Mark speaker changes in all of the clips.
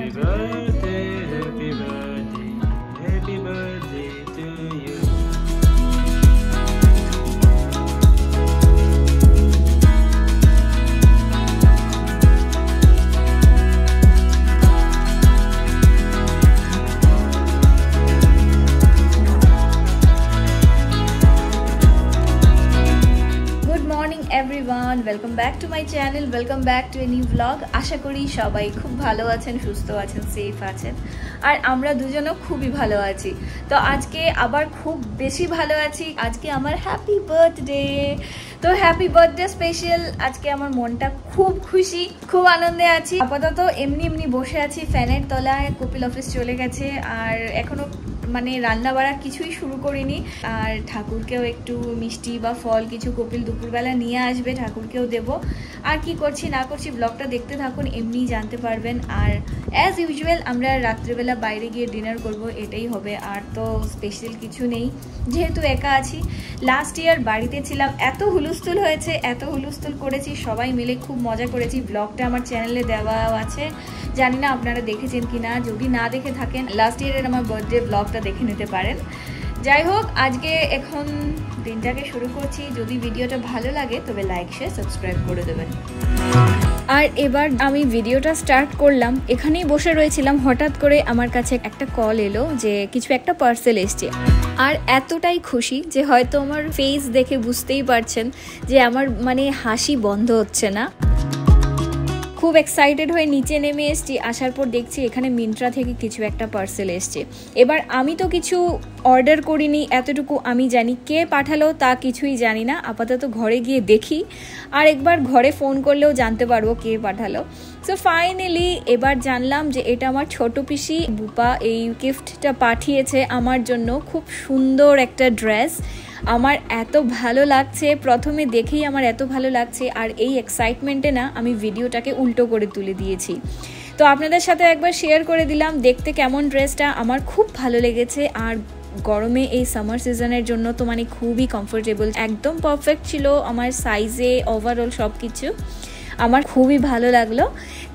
Speaker 1: Happy birthday, happy birthday, happy birthday to you.
Speaker 2: everyone, welcome back to my channel, welcome back to a new vlog. আশা করি সবাই খুব ভালো আছেন, সুস্থ আছেন, সেফ আছেন, আর আমরা দুজনও খুবই ভালো আছি। তো আজকে আবার খুব বেশি ভালো আছি। আজকে আমার হ্যাপি বার্থডে। তো হ্যাপি বার্থডে স্পেশাল। আজকে আমার মনটা খুব খুশি, খুব আনন্দে আছি। আপাতত এমনি বসে আছি ফ্যানের তলায়। কপিল অফিস চলে গেছে আর এখনো মানে রান্না বাড়া কিছুই শুরু করিনি। আর ঠাকুরকেও একটু মিষ্টি বা ফল কিছু কপিল দুপুরবেলা নিয়ে আসবে, ঠাকুরকেও দেব। আর কি করছি না করছি ব্লগটা দেখতে থাকুন, এমনি জানতে পারবেন। আর অ্যাজ ইউজুয়াল আমরা রাত্রেবেলা বাইরে গিয়ে ডিনার করব, এটাই হবে। আর তো স্পেশাল কিছু নেই, যেহেতু একা আছি। লাস্ট ইয়ার বাড়িতে ছিলাম, এত হুলস্থুল হয়েছে, এত হুলস্থুল করেছি, সবাই মিলে খুব মজা করেছি। ব্লগটা আমার চ্যানেলে দেওয়া আছে, জানি না আপনারা দেখেছেন কি না। যদি না দেখে থাকেন লাস্ট ইয়ারের আমার বার্থডে ব্লগটা দেখে নিতে পারেন। যাই হোক, আজকে এখন দিনটাকে শুরু করছি। যদি ভিডিওটা ভালো লাগে তবে লাইক শেয়ার সাবস্ক্রাইব করে দেবেন। আর এবার আমি ভিডিওটা স্টার্ট করলাম। এখানেই বসে রয়েছিলাম, হঠাৎ করে আমার কাছে একটা কল এলো যে কিছু একটা পার্সেল এসছে। আর এতটাই খুশি যে হয়তো আমার ফেস দেখে বুঝতেই পারছেন যে আমার মানে হাসি বন্ধ হচ্ছে না। খুব এক্সাইটেড হয়ে নিচে নেমে এসেছি। আসার পর দেখছি এখানে মিন্ত্রা থেকে কিছু একটা পার্সেল এসছে। এবার আমি তো কিছু অর্ডার করিনি, এতটুকু আমি জানি। কে পাঠালো তা কিছুই জানি না। আপাতত ঘরে গিয়ে দেখি, আর একবার ঘরে ফোন করলেও জানতে পারবো কে পাঠালো। সো ফাইনালি এবার জানলাম যে এটা আমার ছোট পিসি বুপা এই গিফটটা পাঠিয়েছে আমার জন্য। খুব সুন্দর একটা ড্রেস। আমার এত ভালো লাগছে, প্রথমে দেখেই আমার এত ভালো লাগছে। আর এই এক্সাইটমেন্টে না আমি ভিডিওটাকে উল্টো করে তুলে দিয়েছি। তো আপনাদের সাথে একবার শেয়ার করে দিলাম দেখতে কেমন ড্রেসটা। আমার খুব ভালো লেগেছে। আর গরমে এই সামার সিজনের জন্য তো মানে খুবই কমফোর্টেবল, একদম পারফেক্ট ছিল আমার সাইজে, ওভারঅল সব কিছু আমার খুবই ভালো লাগলো।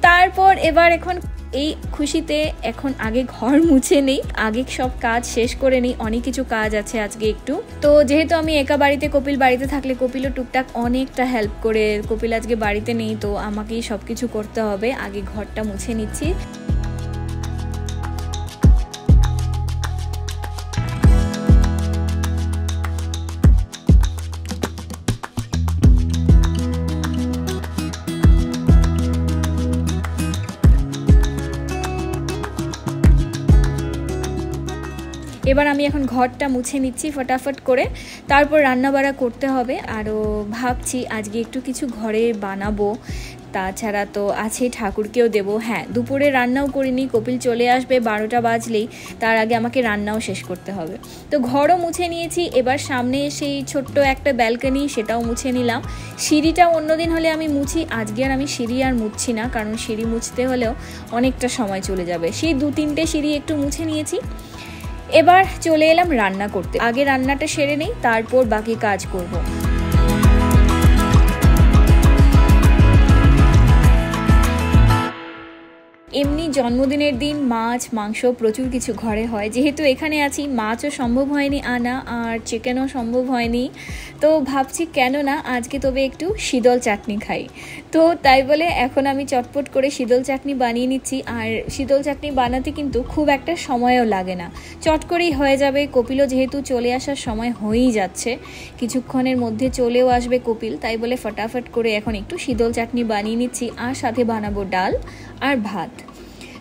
Speaker 2: তারপর এবার এখন এই খুশিতে এখন আগে ঘর মুছে নেই, আগে সব কাজ শেষ করে নেই। অনেক কিছু কাজ আছে আজকে একটু। তো যেহেতু আমি একা বাড়িতে, কপিল বাড়িতে থাকলে কপিলও টুকটাক অনেকটা হেল্প করে। কপিল আজকে বাড়িতে নেই, তো আমাকেই সব কিছু করতে হবে। আগে ঘরটা মুছে নিচ্ছি। এবার আমি এখন ঘরটা মুছে নিচ্ছি ফটাফট করে, তারপর রান্নাবাড়া করতে হবে। আরও ভাবছি আজকে একটু কিছু ঘরে বানাবো। তাছাড়া তো আছে ঠাকুরকেও দেব। হ্যাঁ, দুপুরে রান্নাও করিনি, কপিল চলে আসবে 12টা বাজলেই, তার আগে আমাকে রান্নাও শেষ করতে হবে। তো ঘরও মুছে নিয়েছি। এবার সামনে সেই ছোট্ট একটা ব্যালকনি, সেটাও মুছে নিলাম। সিঁড়িটা অন্যদিন হলে আমি মুছি, আজকে আর আমি সিঁড়ি আর মুছছি না, কারণ সিঁড়ি মুছতে হলেও অনেকটা সময় চলে যাবে। সেই 2-3টে সিঁড়ি একটু মুছে নিয়েছি। এবার চলে এলাম রান্না করতে। আগে রান্নাটা সেরে নেই, তারপর বাকি কাজ করব। এমনি জন্মদিনের দিন মাছ মাংস প্রচুর কিছু ঘরে হয়। যেহেতু এখানে আছি, মাছও সম্ভব হয়নি আনা, আর চিকেনও সম্ভব হয়নি। তো ভাবছি কেন না আজকে তবে একটু শীতল চাটনি খাই। তো তাই বলে এখন আমি চটপট করে শীতল চাটনি বানিয়ে নিচ্ছি। আর শীতল চাটনি বানাতে কিন্তু খুব একটা সময়ও লাগে না, চট করেই হয়ে যাবে। কপিলও যেহেতু চলে আসার সময় হয়েই যাচ্ছে, কিছুক্ষণের মধ্যে চলেও আসবে কপিল, তাই বলে ফটাফট করে এখন একটু শীতল চাটনি বানিয়ে নিচ্ছি। আর সাথে বানাবো ডাল আর ভাত।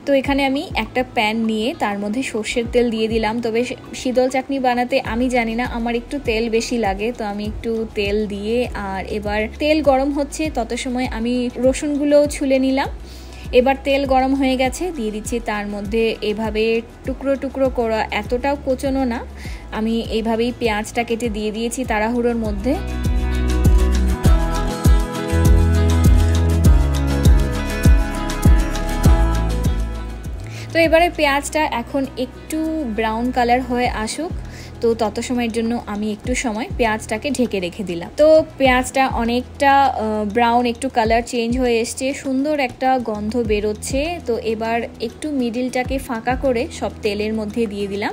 Speaker 2: তো এখানে আমি একটা প্যান নিয়ে তার মধ্যে সর্ষের তেল দিয়ে দিলাম। তবে শীতল চাটনি বানাতে আমি জানি না, আমার একটু তেল বেশি লাগে, তো আমি একটু তেল দিয়ে, আর এবার তেল গরম হচ্ছে তত সময় আমি রসুনগুলোও ছুলে নিলাম। এবার তেল গরম হয়ে গেছে, দিয়ে দিচ্ছি তার মধ্যে এভাবে টুকরো টুকরো করা, এতটাও কোচনো না, আমি এইভাবেই পেঁয়াজটা কেটে দিয়ে দিয়েছি তাড়াহুড়োর মধ্যে। তো এবারে পেঁয়াজটা এখন একটু ব্রাউন কালার হয়ে আসুক, তো তত সময়ের জন্য আমি একটু সময় পেঁয়াজটাকে ঢেকে রেখে দিলাম। তো পেঁয়াজটা অনেকটা ব্রাউন একটু কালার চেঞ্জ হয়ে এসছে, সুন্দর একটা গন্ধ বেরোচ্ছে। তো এবার একটু মিডিলটাকে ফাঁকা করে সব তেলের মধ্যে দিয়ে দিলাম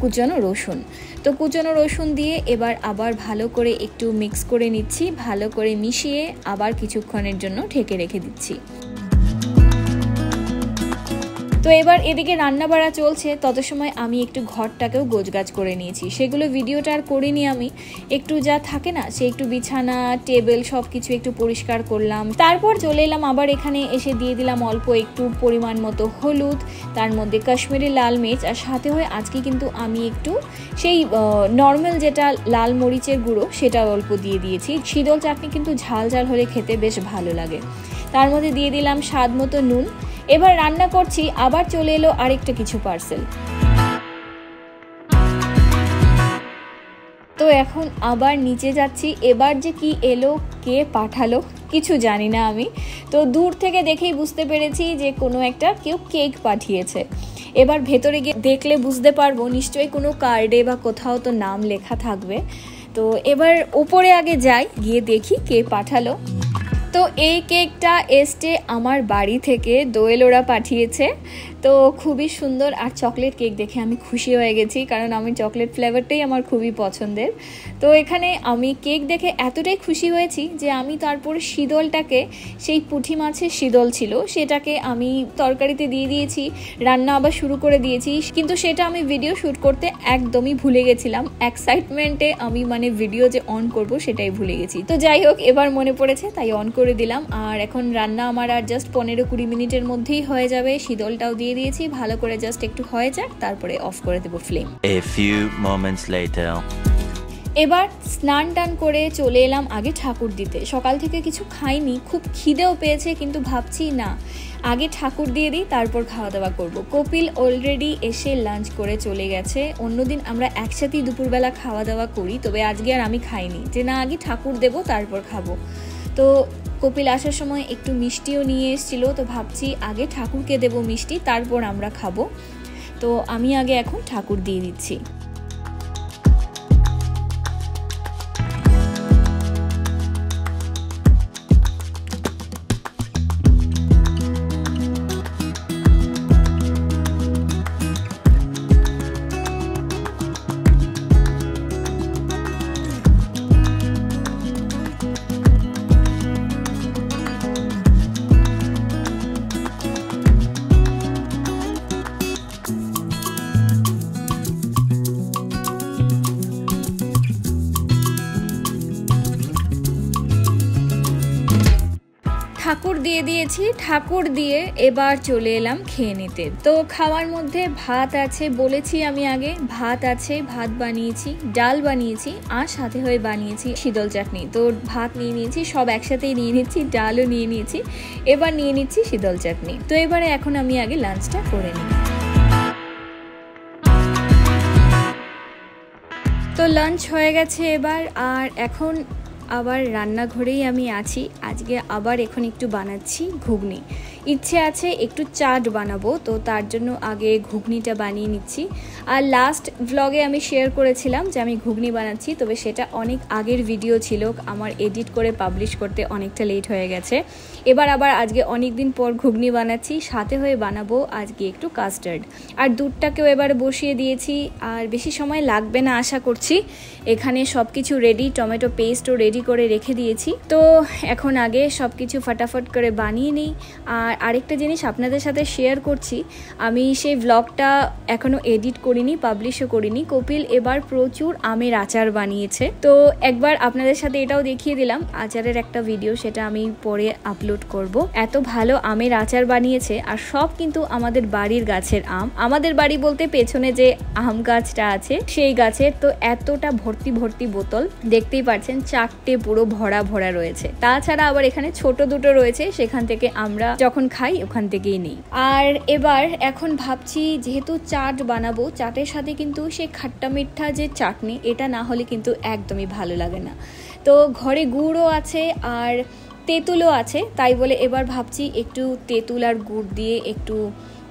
Speaker 2: কুচানো রসুন। তো কুচানো রসুন দিয়ে এবার আবার ভালো করে একটু মিক্স করে নিচ্ছি, ভালো করে মিশিয়ে আবার কিছুক্ষণের জন্য ঢেকে রেখে দিচ্ছি। তো এবার এদিকে রান্না বাড়া চলছে, তত সময় আমি একটু ঘরটাকেও গোছগাছ করে নিয়েছি। সেগুলো ভিডিওটা আর করিনি আমি, একটু যা থাকে না সে একটু বিছানা টেবিল সব কিছু একটু পরিষ্কার করলাম। তারপর চলে এলাম আবার এখানে এসে দিয়ে দিলাম অল্প একটু পরিমাণ মতো হলুদ, তার মধ্যে কাশ্মীরি লাল মির্চ, আর সাথে হয়ে আজকে কিন্তু আমি একটু সেই নর্মাল যেটা লাল মরিচের গুঁড়ো সেটা অল্প দিয়ে দিয়েছি। শীতল চাটনি কিন্তু ঝাল ঝাল হলে খেতে বেশ ভালো লাগে। তার মধ্যে দিয়ে দিলাম স্বাদ মতো নুন। এবার রান্না করছি, আবার চলে এলো আরেকটা কিছু পার্সেল। তো এখন আবার নিচে যাচ্ছি, এবার যে কি এলো কে পাঠালো কিছু জানি না আমি। তো দূর থেকে দেখেই বুঝতে পেরেছি যে কোনো একটা কেউ কেক পাঠিয়েছে। এবার ভেতরে গিয়ে দেখলে বুঝতে পারবো, নিশ্চয়ই কোনো কার্ডে বা কোথাও তো নাম লেখা থাকবে। তো এবার উপরে আগে যাই, গিয়ে দেখি কে পাঠালো। তো এই কেকটা এসছে আমার বাড়ি থেকে, দোয়েল ওরা পাঠিয়েছে। তো খুবই সুন্দর, আর চকলেট কেক দেখে আমি খুশি হয়ে গেছি, কারণ আমি চকলেট ফ্লেভারটাই আমার খুবই পছন্দের। তো এখানে আমি কেক দেখে এতটাই খুশি হয়েছি যে আমি তারপরে শীতলটাকে, সেই পুঁটি মাছের শীতল ছিল সেটাকে আমি তরকারিতে দিয়ে দিয়েছি, রান্না আবার শুরু করে দিয়েছি। কিন্তু সেটা আমি ভিডিও শ্যুট করতে একদমই ভুলে গেছিলাম, এক্সাইটমেন্টে আমি ভিডিও যে অন করব সেটাই ভুলে গেছি। তো যাই হোক, এবার মনে পড়েছে তাই অন করে দিলাম। আর এখন রান্না আমার আর জাস্ট 15-20 মিনিটের মধ্যেই হয়ে যাবে। শীতলটাও দিয়ে দিয়েছি, ভালো করে জাস্ট একটু হয়ে যাক, তারপরে অফ করে দেবো flame.
Speaker 3: A few moments later.
Speaker 2: এবার স্নান টান করে চলে এলাম আগে ঠাকুর দিতে। সকাল থেকে কিছু খাইনি, খুব খিদেও পেয়েছে, কিন্তু ভাবছি না আগে ঠাকুর দিয়ে দিই, তারপর খাওয়া দাওয়া করব। কপিল অলরেডি এসে লাঞ্চ করে চলে গেছে। অন্যদিন আমরা একসাথেই দুপুরবেলা খাওয়া দাওয়া করি, তবে আজকে আর আমি খাইনি, যে না আগে ঠাকুর দেব তারপর খাবো। তো কপিল আসার সময় একটু মিষ্টিও নিয়ে এসেছিল, তো ভাবছি আগে ঠাকুরকে দেব মিষ্টি, তারপর আমরা খাবো। তো আমি আগে এখন ঠাকুর দিয়ে দিচ্ছি। ঠাকুর দিয়ে দিয়েছি, ঠাকুর দিয়ে এবার চলে এলাম খেয়ে নিতে। তো খাওয়ার মধ্যে ভাত আছে, বলেছি আমি আগে, ভাত আছে, ভাত বানিয়েছি, ডাল বানিয়েছি, আর সাথে হয়ে বানিয়েছি শীতল চাটনি। তো ভাত নিয়ে নিয়েছি, সব একসাথেই নিয়ে নিচ্ছি, ডালও নিয়ে নিয়েছি, এবার নিয়ে নিচ্ছি শীতল চাটনি। তো এবারে এখন আমি আগে লাঞ্চটা করে নিই। তো লাঞ্চ হয়ে গেছে এবার, আর এখন আবার রান্নাঘরেই আমি আছি। আজকে আবার এখন একটু বানাচ্ছি ঘুগনি। ইচ্ছে আছে একটু চাট বানাবো, তো তার জন্য আগে ঘুগনিটা বানিয়ে নিচ্ছি। আর লাস্ট ভ্লগে আমি শেয়ার করেছিলাম যে আমি ঘুগনি বানাচ্ছি, তবে সেটা অনেক আগের ভিডিও ছিল, আমার এডিট করে পাবলিশ করতে অনেকটা লেট হয়ে গেছে। এবার আবার আজকে অনেক দিন পর ঘুগনি বানাচ্ছি, সাথে হয়ে বানাবো আজকে একটু কাস্টার্ড। আর দুধটাকেও এবার বসিয়ে দিয়েছি, আর বেশি সময় লাগবে না আশা করছি। এখানে সব কিছু রেডি, টমেটো পেস্টও রেডি করে রেখে দিয়েছি। তো এখন আগে সব কিছু ফটাফট করে বানিয়ে নিই। আর আরেকটা জিনিস আপনাদের সাথে শেয়ার করছি, আমি সেই ব্লগটা এখনও এডিট করিনি, পাবলিশও করিনি। কপিল এবার প্রচুর আমের আচার বানিয়েছে, তো একবার আপনাদের সাথে এটাও দেখিয়ে দিলাম আচারের একটা ভিডিও, সেটা আমি পরে আপলোড করব। এত ভালো আমের আচার বানিয়েছে, আর সব কিন্তু আমাদের বাড়ির গাছের আম। আমাদের বাড়ি বলতে পেছনে যে আম গাছটা আছে সেই গাছের। তো এতটা ভর্তি ভর্তি বোতল, দেখতেই পাচ্ছেন 4টে পুরো ভরা ভরা রয়েছে। তাছাড়া আবার এখানে ছোট দুটো রয়েছে, সেখান থেকে আমরা যখন খাই ওখান থেকেই নেই। আর এবার এখন ভাবছি যেহেতু চাট বানাবো, চাটের সাথে কিন্তু সেই খাট্টা মিঠা যে চাটনি, এটা না হলে কিন্তু একদমই ভালো লাগে না। তো ঘরে গুড়ও আছে আর তেঁতুলও আছে, তাই বলে এবার ভাবছি একটু তেঁতুল আর গুড় দিয়ে একটু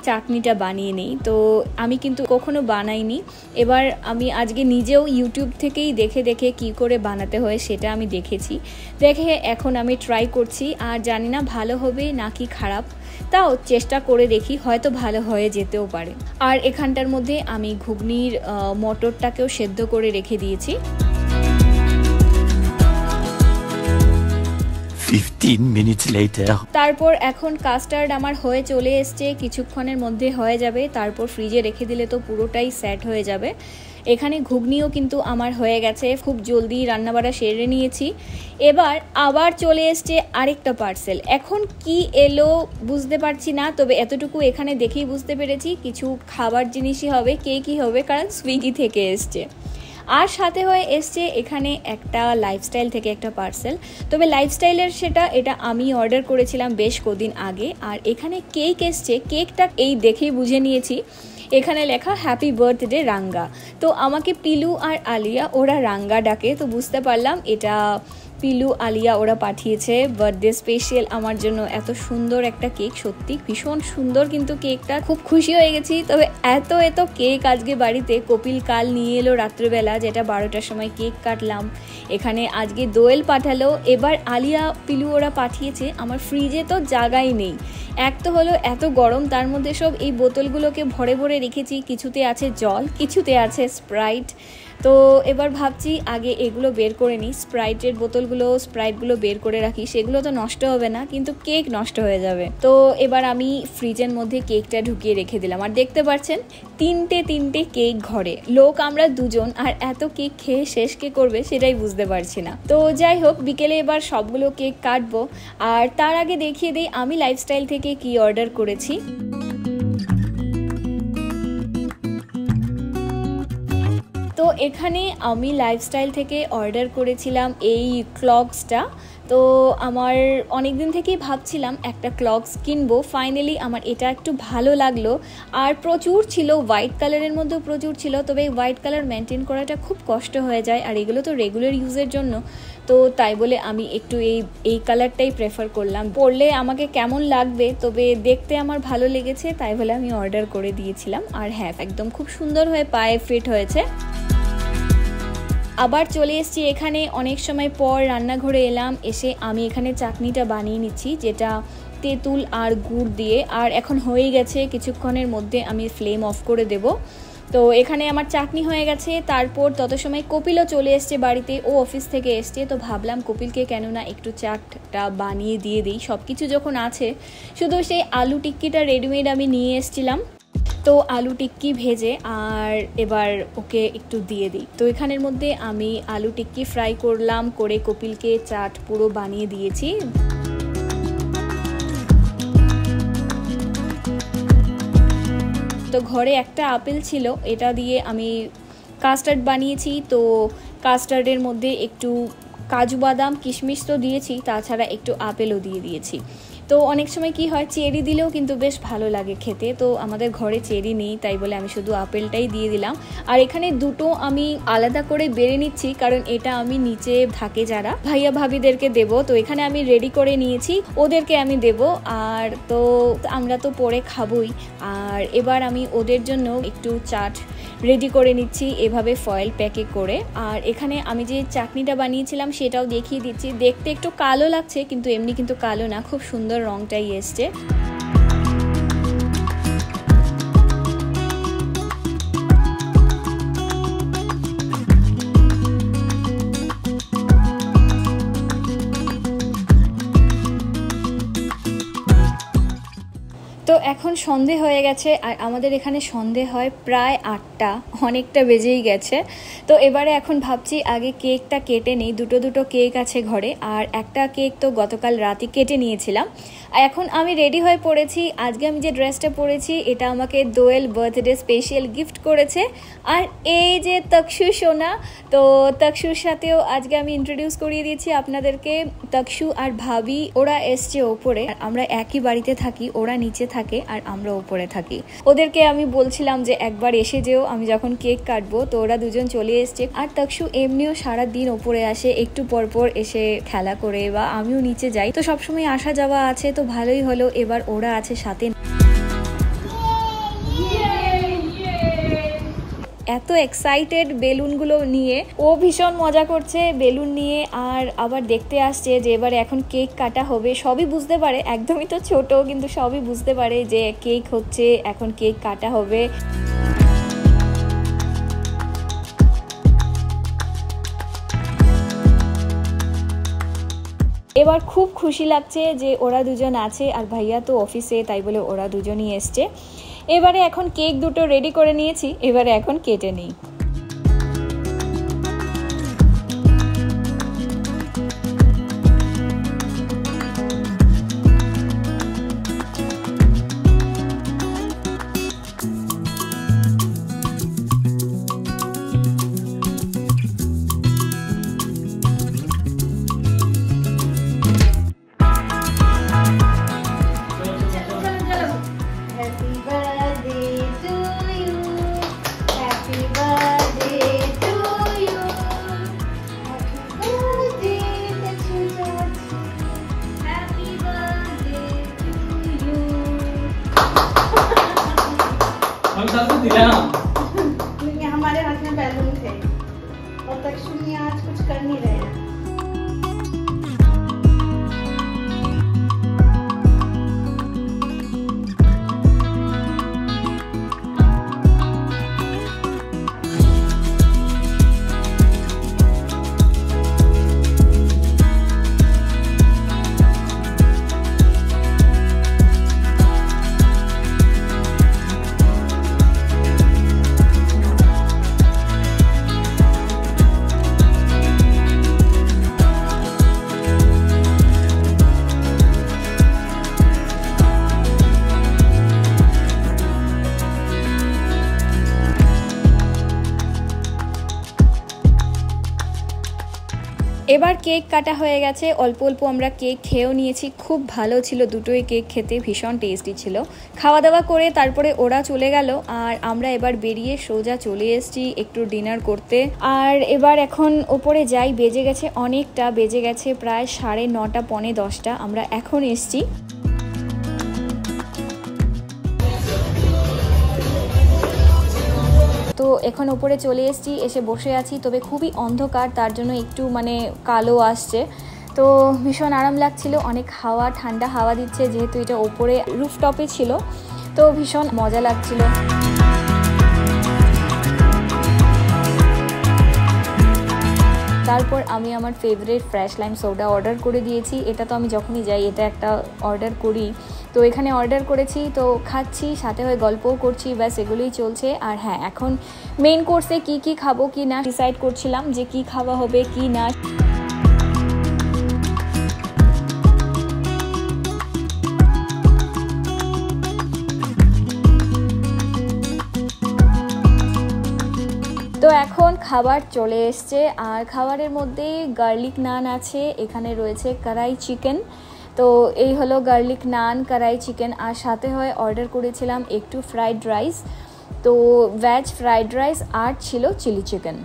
Speaker 2: চাটনিটা বানিয়ে নিই। তো আমি কিন্তু কখনো বানাইনি, এবার আমি আজকে নিজেও ইউটিউব থেকেই দেখে দেখে কি করে বানাতে হয় সেটা আমি দেখেছি, দেখে এখন আমি ট্রাই করছি। আর জানি না ভালো হবে নাকি খারাপ, তাও চেষ্টা করে দেখি, হয়তো ভালো হয়ে যেতেও পারে। আর এখানটার মধ্যে আমি ঘুগনির মটরটাকেও সেদ্ধ করে রেখে দিয়েছি।
Speaker 3: 15 minutes later.
Speaker 2: তারপর এখন কাস্টার্ড আমার হয়ে চলে এসছে, কিছুক্ষণের মধ্যে হয়ে যাবে, তারপর ফ্রিজে রেখে দিলে তো পুরোটাই সেট হয়ে যাবে। এখানে ঘুগনিও কিন্তু আমার হয়ে গেছে, খুব জলদি রান্নাবাড়া সেরে নিয়েছি। এবার আবার চলে এসছে আরেকটা পার্সেল, এখন কি এলো বুঝতে পারছি না, তবে এতটুকু এখানে দেখেই বুঝতে পেরেছি কিছু খাবার জিনিসই হবে। কে কী হবে, কারণ সুইগি থেকে এসছে। আর সাথে হয়ে এসছে এখানে একটা লাইফস্টাইল থেকে একটা পার্সেল, তবে লাইফস্টাইলের এটা আমি অর্ডার করেছিলাম বেশ কদিন আগে। আর এখানে কেক এসছে, কেকটা এই দেখেই বুঝে নিয়েছি, এখানে লেখা হ্যাপি বার্থডে রাঙ্গা। তো আমাকে পিলু আর আলিয়া ওরা রাঙ্গা ডাকে, তো বুঝতে পারলাম এটা পিলু আলিয়া ওরা পাঠিয়েছে বার্থডে স্পেশাল আমার জন্য। এত সুন্দর একটা কেক, সত্যি ভীষণ সুন্দর কিন্তু কেকটা, খুব খুশি হয়ে গেছি। তবে এত কেক আজকে বাড়িতে কপিল কাল নিয়ে এলো রাত্রেবেলা, যেটা 12টার সময় কেক কাটলাম। এখানে আজকে দোয়েল পাঠালো, এবার আলিয়া পিলু ওরা পাঠিয়েছে। আমার ফ্রিজে তো জায়গাই নেই, এক তো হলো এত গরম, তার মধ্যে সব এই বোতলগুলোকে ভরে ভরে রেখেছি, কিছুতে আছে জল, কিছুতে আছে স্প্রাইট। তো এবার ভাবছি আগে এগুলো বের করে নিই, স্প্রাইটগুলো বের করে রাখি, সেগুলো তো নষ্ট হবে না, কিন্তু কেক নষ্ট হয়ে যাবে। তো এবার আমি ফ্রিজের মধ্যে কেকটা ঢুকিয়ে রেখে দিলাম। আর দেখতে পাচ্ছেন তিনটে কেক ঘরে, লোক আমরা দুজন, আর এত কেক খেয়ে শেষ কে করবে সেটাই বুঝতে পারছি না। তো যাই হোক, বিকেলে এবার সবগুলো কেক কাটবো। আর তার আগে দেখিয়ে দিই আমি লাইফস্টাইল থেকে কি অর্ডার করেছি। তো এখানে আমি লাইফস্টাইল থেকে অর্ডার করেছিলাম এই ক্লগসটা। তো আমার অনেক দিন থেকেই ভাবছিলাম একটা ক্লগস কিনবো, ফাইনালি আমার এটা একটু ভালো লাগলো। আর প্রচুর ছিল, হোয়াইট কালারের মধ্যেও প্রচুর ছিল, তবে হোয়াইট কালার মেনটেন করাটা খুব কষ্ট হয়ে যায়, আর এগুলো তো রেগুলার ইউজের জন্য। তো তাই বলে আমি একটু এই কালারটাই প্রেফার করলাম, পরলে আমাকে কেমন লাগবে, তবে দেখতে আমার ভালো লেগেছে, তাই বলে আমি অর্ডার করে দিয়েছিলাম। আর হ্যাঁ, একদম খুব সুন্দর হয়ে পায়ে ফিট হয়েছে। আবার চলে এসেছি এখানে, অনেক সময় পর রান্নাঘরে এলাম, এসে আমি এখানে চাটনিটা বানিয়ে নিচ্ছি, যেটা তেঁতুল আর গুড় দিয়ে। আর এখন হয়ে গেছে, কিছুক্ষণের মধ্যে আমি ফ্লেম অফ করে দেব। তো এখানে আমার চাটনি হয়ে গেছে। তারপর তত সময় কপিলও চলে এসছে বাড়িতে, ও অফিস থেকে এসছে। তো ভাবলাম কপিলকে কেন না একটু চাটটা বানিয়ে দিয়ে দিই, সব কিছু যখন আছে। শুধু সেই আলু টিক্কিটা রেডিমেড আমি নিয়ে এসেছিলাম, তো আলু টিক্কি ভেজে আর এবার ওকে একটু দিয়ে দিই। তো এখানের মধ্যে আমি আলু টিক্কি ফ্রাই করলাম, করে কপিলকে চাট পুরো বানিয়ে দিয়েছি। তো ঘরে একটা আপেল ছিল, এটা দিয়ে আমি কাস্টার্ড বানিয়েছি। তো কাস্টার্ডের মধ্যে একটু কাজু বাদাম কিশমিশ তো দিয়েছি, তাছাড়া একটু আপেলও দিয়ে দিয়েছি। তো অনেক সময় কি হয়, চেরি দিলেও কিন্তু বেশ ভালো লাগে খেতে। তো আমাদের ঘরে চেরি নেই, তাই বলে আমি শুধু আপেলটাই দিয়ে দিলাম। আর এখানে দুটো আমি আলাদা করে বেড়ে নিচ্ছি, কারণ এটা আমি নিচে থাকে যারা ভাইয়া ভাবিদেরকে দেব। তো এখানে আমি রেডি করে নিয়েছি, ওদেরকে আমি দেব। আর তো আমরা তো পরে খাবোই। আর এবার আমি ওদের জন্য একটু চাট রেডি করে নিচ্ছি, এভাবে ফয়েল প্যাকে করে। আর এখানে আমি যে চাটনিটা বানিয়েছিলাম সেটাও দেখিয়ে দিচ্ছি। দেখতে একটু কালো লাগছে, কিন্তু এমনি কিন্তু কালো না, খুব সুন্দর রংটাই এসছে। তো এখন সন্ধে হয়ে গেছে, আর আমাদের এখানে সন্ধে হয় প্রায় 8টা, অনেকটা বেজেই গেছে। তো এবারে এখন ভাবছি আগে কেকটা কেটে নিই, দুটো কেক আছে ঘরে, আর একটা কেক তো গতকাল রাতে কেটে নিয়েছিলাম। এখন আমি রেডি হয়ে পড়েছি। আজকে আমি যে ড্রেসটা পরেছি এটা আমাকে দোয়েল বার্থডে স্পেশাল গিফট করেছে। আর এই যে তকসু সোনা, তো তকসুর সাথেও আজকে আমি ইন্ট্রোডিউস করিয়ে দিয়েছি আপনাদেরকে। তকসু আর ভাবি ওরা এসছে ওপরে, আর আমরা একই বাড়িতে থাকি, ওরা নিচে থাকে আর আমরা ওপরে থাকি। ওদেরকে আমি বলছিলাম যে একবার এসে যেও আমি যখন কেক কাটবো, তো ওরা দুজন চলে এসছে। আর তকসু এমনিও সারাদিন ওপরে আসে, একটু পরপর এসে খেলা করে, বা আমিও নিচে যাই, তো সবসময় আসা যাওয়া আছে, তো ভালোই হলো এবার ওরা আছে সাথে। এত এক্সাইটেড বেলুনগুলো নিয়ে। ও ভীষণ মজা করছে বেলুন নিয়ে, আর আবার দেখতে আসছে যে এবারে এখন কেক কাটা হবে। সবই বুঝতে পারে, একদমই তো ছোট, কিন্তু সবই বুঝতে পারে যে কেক হচ্ছে, এখন কেক কাটা হবে। এবার খুব খুশি লাগছে যে ওরা দুজন আছে, আর ভাইয়া তো অফিসে, তাই বলে ওরা দুজনই এসছে। এবারে এখন কেক দুটো রেডি করে নিয়েছি, এবারে এখন কেটে নিই।
Speaker 4: हमारे हाथ में बैलून थे और तक्षुनी आज कुछ कर नहीं रहे हैं।
Speaker 2: এবার কেক কাটা হয়ে গেছে, অল্প অল্প আমরা কেক খেয়েও নিয়েছি। খুব ভালো ছিল, দুটোই কেক খেতে ভীষণ টেস্টি ছিল। খাওয়া দাওয়া করে তারপরে ওরা চলে গেল, আর আমরা এবার বেরিয়ে সোজা চলে এসেছি একটু ডিনার করতে। আর এবার এখন ওপরে যাই, বেজে গেছে অনেকটা, বেজে গেছে প্রায় 9:30 পৌনে 10টা, আমরা এখন এসছি। তো এখন ওপরে চলে এসেছি, এসে বসে আছি, তবে খুবই অন্ধকার, তার জন্য একটু মানে কালো আসছে। তো ভীষণ আরাম লাগছিল, অনেক হাওয়া, ঠান্ডা হাওয়া দিচ্ছে, যেহেতু এটা ওপরে রুফটপে ছিল, তো ভীষণ মজা লাগছিল। তারপর আমি আমার favourite fresh lime soda order করে দিয়েছি। এটা তো আমি যখনই যাই এটা একটা অর্ডার করি, তো এখানে অর্ডার করেছি, তো খাচ্ছি, সাথে হয়ে গল্পও করছি, ব্যাস এগুলোই চলছে। আর হ্যাঁ, এখন মেইন কোর্সে কি কি খাবো কি না ডিসাইড করছিলাম, যে কি খাওয়া হবে কি না। তো এখন খাবার চলে এসছে, আর খাবারের মধ্যে গার্লিক নান আছে, এখানে রয়েছে কড়াই চিকেন। তো এই হলো গার্লিক নান, কড়াই চিকেন, আর সাথে হয় অর্ডার করেছিলাম একটু ফ্রাইড রাইস, তো ভেজ ফ্রাইড রাইস, আর ছিল চিলি চিকেন।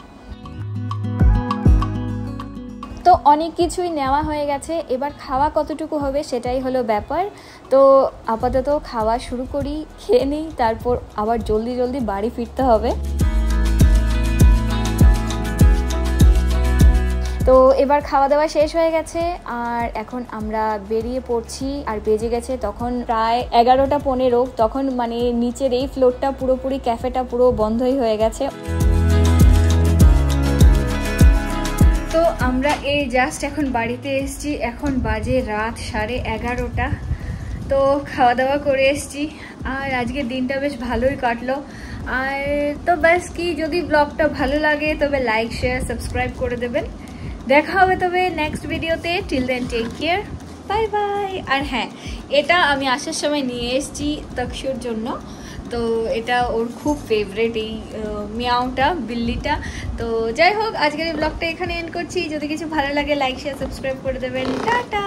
Speaker 2: তো অনেক কিছুই নেওয়া হয়ে গেছে, এবার খাওয়া কতটুকু হবে সেটাই হলো ব্যাপার। তো আপাতত খাওয়া শুরু করি, খেয়ে নিই, তারপর আবার জলদি জলদি বাড়ি ফিরতে হবে। তো এবার খাওয়া দাওয়া শেষ হয়ে গেছে, আর এখন আমরা বেরিয়ে পড়ছি। আর বেজে গেছে তখন প্রায় 11টা 15, তখন মানে নিচের এই ফ্লোরটা পুরোপুরি, ক্যাফেটা পুরো বন্ধই হয়ে গেছে। তো আমরা এই জাস্ট এখন বাড়িতে এসেছি, এখন বাজে রাত 11:30। তো খাওয়া দাওয়া করে এসেছি, আর আজকের দিনটা বেশ ভালোই কাটলো। আর তো ব্যাস কি, যদি ব্লগটা ভালো লাগে তবে লাইক শেয়ার সাবস্ক্রাইব করে দেবেন। দেখা হবে তবে নেক্সট ভিডিওতে, till then take care, bye bye. আর হ্যাঁ, এটা আমি আসার সময় নিয়ে এসেছি তক্ষুর জন্য, তো এটা ওর খুব ফেভারিট, এই মিয়াওটা, বিল্লিটা। তো যাই হোক, আজকের এই ব্লগটা এখানে এন্ড করছি। যদি কিছু ভালো লাগে লাইক শেয়ার সাবস্ক্রাইব করে দেবেন, টাটা।